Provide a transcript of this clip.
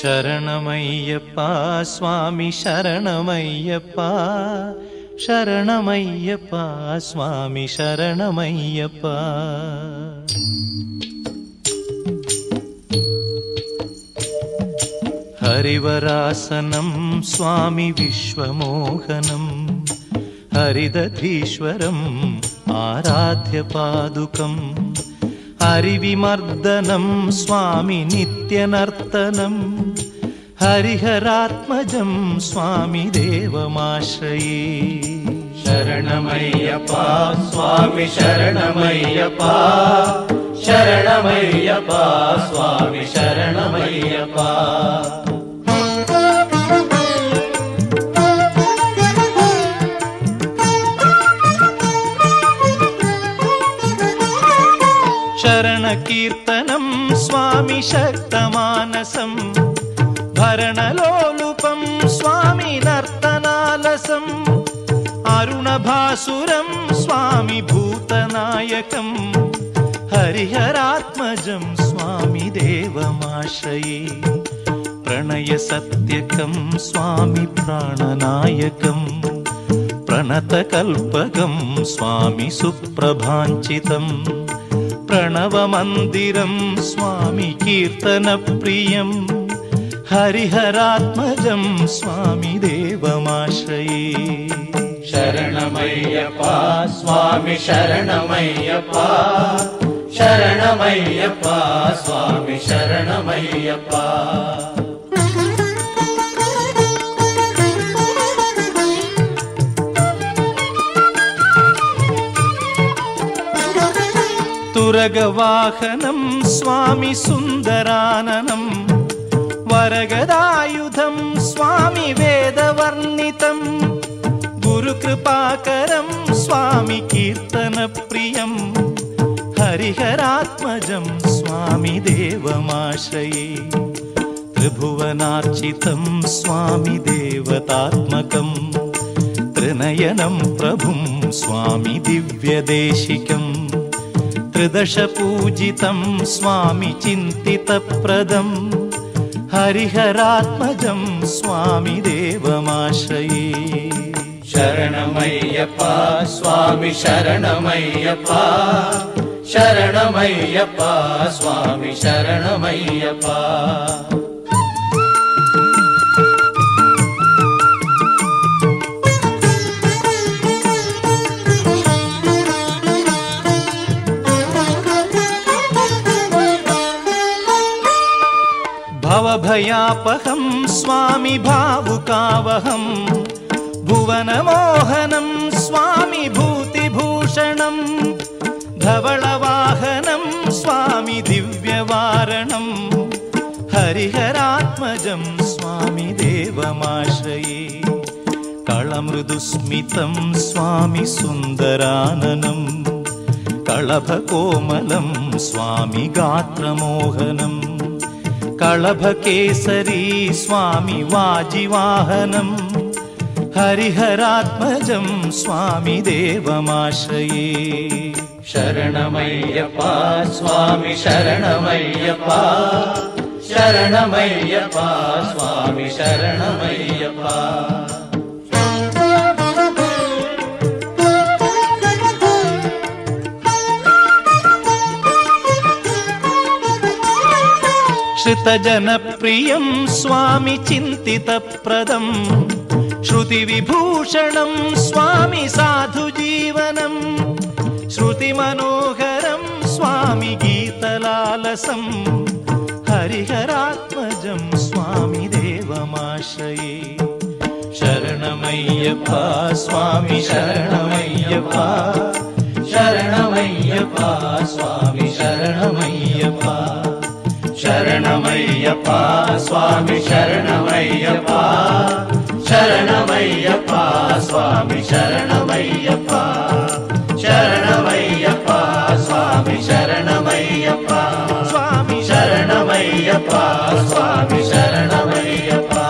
ಶರಣಮಯ್ಯಪ್ಪ ಸ್ವಾಮಿ ಶರಣಮಯ್ಯಪ್ಪ ಶರಣಮಯ್ಯಪ್ಪ ಸ್ವಾಮಿ ಶರಣಮಯ್ಯಪ್ಪ. ಹರಿವರಾಸನಂ ಸ್ವಾಮಿ ವಿಶ್ವಮೋಹನಂ ಹರಿದಧೀಶ್ವರಂ ಆರಾಧ್ಯ ಪಾದುಕಂ ಹರಿವಿಮರ್ದನಂ ಸ್ವಾಮಿ ನಿತ್ಯನರ್ತನಂ ಹರಿಹರಾತ್ಮಜಂ ಸ್ವಾಮಿ ದೇವಮಾಶ್ರಯೇ. ಶರಣಮಯ್ಯಪ್ಪ ಸ್ವಾಮಿ ಶರಣಮಯ್ಯಪ್ಪ ಶರಣಮಯ್ಯಪ್ಪ ಸ್ವಾಮಿ ಶರಣಮಯ್ಯಪ್ಪ. ಶರಣಕೀರ್ತನಂ ಸ್ವಾಮಿ ಶಕ್ತಮಾನಸಂ ಭರಣಲೋಲುಪಂ ಸ್ವಾಮಿ ನರ್ತನಾಲಸಂ ಅರುಣಭಾಸುರಂ ಸ್ವಾಮಿ ಭೂತನಾಯಕಂ ಹರಿಹರಾತ್ಮಜಂ ಸ್ವಾಮಿ ದೇವಮಾಶ್ರಯೇ. ಪ್ರಣಯ ಸತ್ಯಕಂ ಸ್ವಾಮಿ ಪ್ರಾಣನಾಯಕಂ ಪ್ರಣತಕಲ್ಪಕಂ ಸ್ವಾಮಿ ಸುಪ್ರಭಾಂಚಿತಂ ಪ್ರಣವಮಂದಿರಂ ಸ್ವಾಮಿ ಕೀರ್ತನಪ್ರಿಯಂ ಹರಿಹರಾತ್ಮಜಂ ಸ್ವಾಮಿ ದೇವಮಾಶ್ರಯೇ. ಶರಣಮಯ್ಯಪ್ಪ ಸ್ವಾಮಿ ಶರಣಮಯ್ಯಪ್ಪ ಶರಣಮಯ್ಯಪ್ಪ ಸ್ವಾಮಿ ಶರಣಮಯ್ಯಪ್ಪ. ತುರಗವಾಹನಂ ಸ್ವಾಮಿ ಸುಂದರಾನನಂ ವರಗದಾಯುಧಂ ಸ್ವಾಮಿ ವೇದವರ್ಣಿತಂ ಗುರುಕೃಪಾಕರಂ ಸ್ವಾಮಿ ಕೀರ್ತನಪ್ರಿಯಂ ಹರಿಹರಾತ್ಮಜಂ ಸ್ವಾಮಿ ದೇವಮಾಶ್ರಯೇ. ತ್ರಿಭುವನಾರ್ಚಿತಂ ಸ್ವಾಮಿ ದೇವತಾತ್ಮಕಂ ತ್ರಿನಯನಂ ಪ್ರಭುಂ ಸ್ವಾಮಿ ದಿವ್ಯದೇಶಿಕಂ ತ್ರಿದಶಪೂಜಿತಂ ಸ್ವಾಮಿ ಚಿಂತಿತಪ್ರದಂ ಹರಿಹರಾತ್ಮಜಂ ಸ್ವಾಮಿ ದೇವಮಾಶ್ರಯೇ. ಶರಣಮಯ್ಯಪ್ಪ ಸ್ವಾಮಿ ಶರಣಮಯ್ಯಪ್ಪ ಶರಣಮಯ್ಯಪ್ಪ ಸ್ವಾಮಿ ಶರಣಮಯ್ಯಪ್ಪ. ಭವಭಯಾಪಹಂ ಸ್ವಾಮಿ ಭಾವುಕಾವಹಂ ಭುವನಮೋಹನಂ ಸ್ವಾಮಿ ಭೂತಿಭೂಷಣಂ ಧವಳವಾಹನಂ ಸ್ವಾಮಿ ದಿವ್ಯವಾರಣಂ ಹರಿಹರಾತ್ಮಜಂ ಸ್ವಾಮಿ ದೇವಮಾಶ್ರಯೇ. ಕಳಮೃದುಸ್ಮಿತಂ ಸ್ವಾಮಿ ಸುಂದರಾನನಂ ಕಳಭಕೋಮಲಂ ಸ್ವಾಮಿ ಗಾತ್ರಮೋಹನಂ ಕಳಭಕೇಸರಿ ಸ್ವಾಮಿ ವಾಜಿವಾಹನಂ ಹರಿಹರಾತ್ಮಜಂ ಸ್ವಾಮಿ ದೇವಮಾಶ್ರಯೇ. ಶರಣಮಯ್ಯಪ್ಪ ಸ್ವಾಮಿ ಶರಣಮಯ್ಯಪ್ಪ ಶರಣಮಯ್ಯಪ್ಪ ಸ್ವಾಮಿ ಶರಣಮಯ್ಯಪ್ಪ. ಶ್ರುತಜನಪ್ರಿಯಂ ಸ್ವಾಮಿ ಚಿಂತಿತಪ್ರದಂ ಶ್ರುತಿವಿಭೂಷಣಂ ಸ್ವಾಮಿ ಸಾಧುಜೀವನಂ ಶ್ರುತಿಮನೋಹರಂ ಸ್ವಾಮಿ ಗೀತಲಾಲಸಂ ಹರಿಹರಾತ್ಮಜಂ ಸ್ವಾಮಿ ದೇವಮಾಶ್ರಯೇ. ಶರಣಮಯ್ಯಪ್ಪ ಸ್ವಾಮಿ ಶರಣಮಯ್ಯಪ್ಪ ಶರಣಮಯ್ಯಪ್ಪ ಸ್ವಾಮಿ ಶರಣಮಯ್ಯಪ್ಪ. ಶರಣಮಯ್ಯಪ್ಪ ಸ್ವಾಮಿ ಶರಣಮಯ್ಯಪ್ಪ